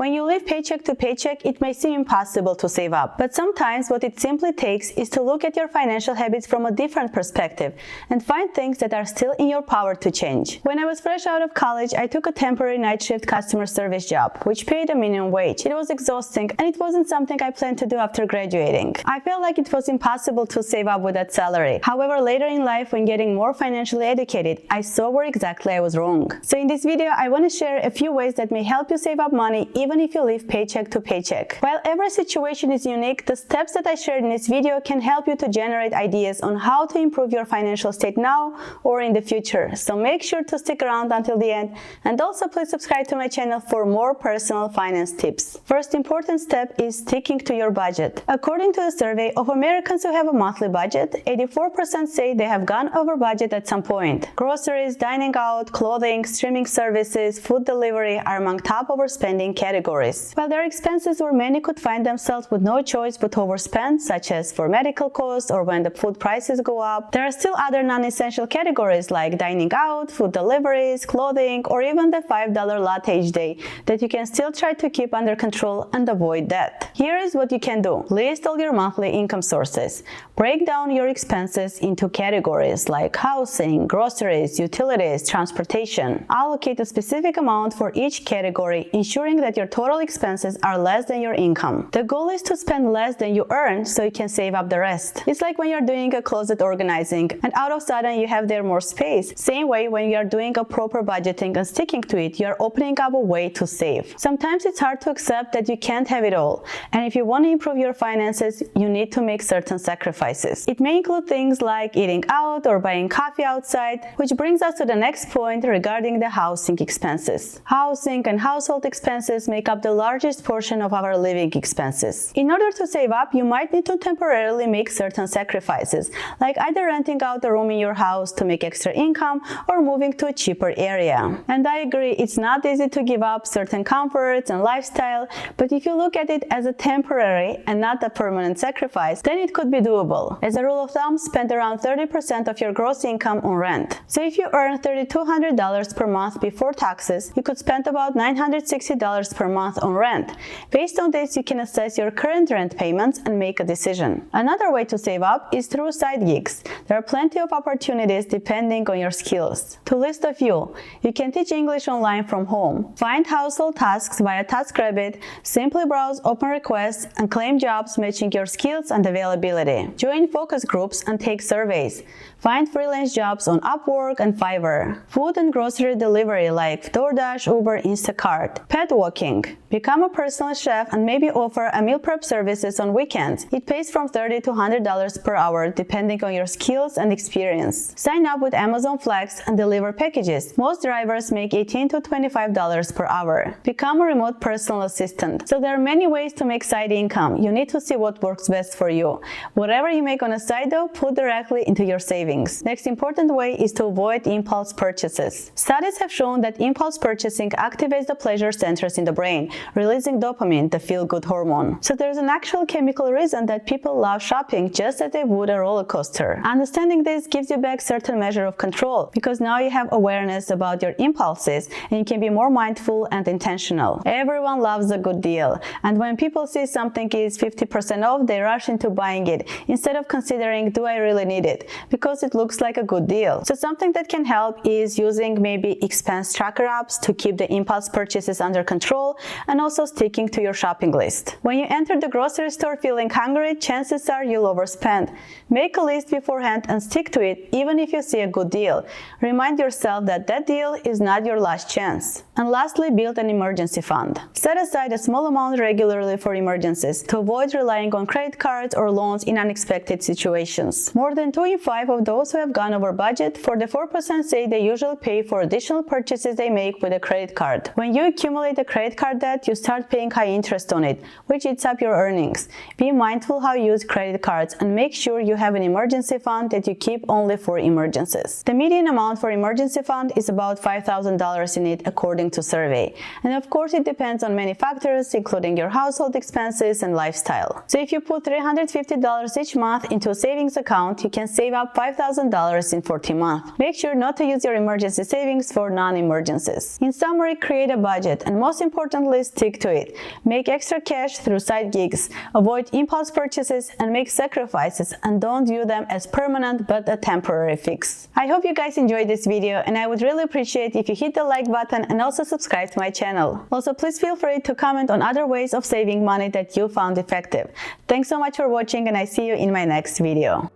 When you live paycheck to paycheck, it may seem impossible to save up, but sometimes what it simply takes is to look at your financial habits from a different perspective and find things that are still in your power to change. When I was fresh out of college, I took a temporary night shift customer service job, which paid a minimum wage. It was exhausting, and it wasn't something I planned to do after graduating. I felt like it was impossible to save up with that salary. However, later in life, when getting more financially educated, I saw where exactly I was wrong. So in this video, I want to share a few ways that may help you save up money even if you live paycheck to paycheck. While every situation is unique, the steps that I shared in this video can help you to generate ideas on how to improve your financial state now or in the future. So make sure to stick around until the end, and also please subscribe to my channel for more personal finance tips. First important step is sticking to your budget. According to a survey of Americans who have a monthly budget, 84% say they have gone over budget at some point. Groceries, dining out, clothing, streaming services, food delivery are among top overspending categories. While there are expenses where many could find themselves with no choice but to overspend, such as for medical costs or when the food prices go up, there are still other non-essential categories like dining out, food deliveries, clothing, or even the $5 latte each day that you can still try to keep under control and avoid debt. Here is what you can do. List all your monthly income sources. Break down your expenses into categories like housing, groceries, utilities, transportation. Allocate a specific amount for each category, ensuring that your total expenses are less than your income. The goal is to spend less than you earn so you can save up the rest. It's like when you're doing a closet organizing and out of sudden you have there more space. Same way, when you are doing a proper budgeting and sticking to it, you are opening up a way to save. Sometimes it's hard to accept that you can't have it all, and if you want to improve your finances, you need to make certain sacrifices. It may include things like eating out or buying coffee outside, which brings us to the next point regarding the housing expenses. Housing and household expenses make up the largest portion of our living expenses. In order to save up, you might need to temporarily make certain sacrifices, like either renting out a room in your house to make extra income or moving to a cheaper area. And I agree, it's not easy to give up certain comforts and lifestyle, but if you look at it as a temporary and not a permanent sacrifice, then it could be doable. As a rule of thumb, spend around 30% of your gross income on rent. So if you earn $3,200 per month before taxes, you could spend about $960 per month on rent. Based on this, you can assess your current rent payments and make a decision. Another way to save up is through side gigs. There are plenty of opportunities depending on your skills. To list a few, you can teach English online from home, find household tasks via TaskRabbit, simply browse open requests and claim jobs matching your skills and availability. Join focus groups and take surveys. Find freelance jobs on Upwork and Fiverr. Food and grocery delivery like DoorDash, Uber, Instacart. Pet walking. Become a personal chef and maybe offer a meal prep services on weekends. It pays from $30 to $100 per hour depending on your skills and experience. Sign up with Amazon Flex and deliver packages. Most drivers make $18 to $25 per hour. Become a remote personal assistant. So there are many ways to make side income. You need to see what works best for you. Whatever you make on a side though, put directly into your savings. Next important way is to avoid impulse purchases. Studies have shown that impulse purchasing activates the pleasure centers in the brain, releasing dopamine, the feel-good hormone. So there's an actual chemical reason that people love shopping just as they would a roller coaster. Understanding this gives you back certain measure of control, because now you have awareness about your impulses and you can be more mindful and intentional. Everyone loves a good deal, and when people see something is 50% off, they rush into buying it instead of considering, do I really need it? Because it looks like a good deal. So something that can help is using maybe expense tracker apps to keep the impulse purchases under control, and also sticking to your shopping list. When you enter the grocery store feeling hungry, chances are you'll overspend. Make a list beforehand and stick to it even if you see a good deal. Remind yourself that that deal is not your last chance. And lastly, build an emergency fund. Set aside a small amount regularly for emergencies to avoid relying on credit cards or loans in unexpected situations. More than 2 in 5 of those who have gone over budget, 44% say they usually pay for additional purchases they make with a credit card. When you accumulate a credit card debt, you start paying high interest on it, which eats up your earnings. Be mindful how you use credit cards and make sure you have an emergency fund that you keep only for emergencies. The median amount for emergency fund is about $5,000 in it according to survey. And of course it depends on many factors, including your household expenses and lifestyle. So if you put $350 each month into a savings account, you can save up $5,000 $5,000 in 14 months. Make sure not to use your emergency savings for non-emergencies. In summary, create a budget and most importantly, stick to it. Make extra cash through side gigs, avoid impulse purchases, and make sacrifices and don't view them as permanent but a temporary fix. I hope you guys enjoyed this video and I would really appreciate if you hit the like button and also subscribe to my channel. Also, please feel free to comment on other ways of saving money that you found effective. Thanks so much for watching and I see you in my next video.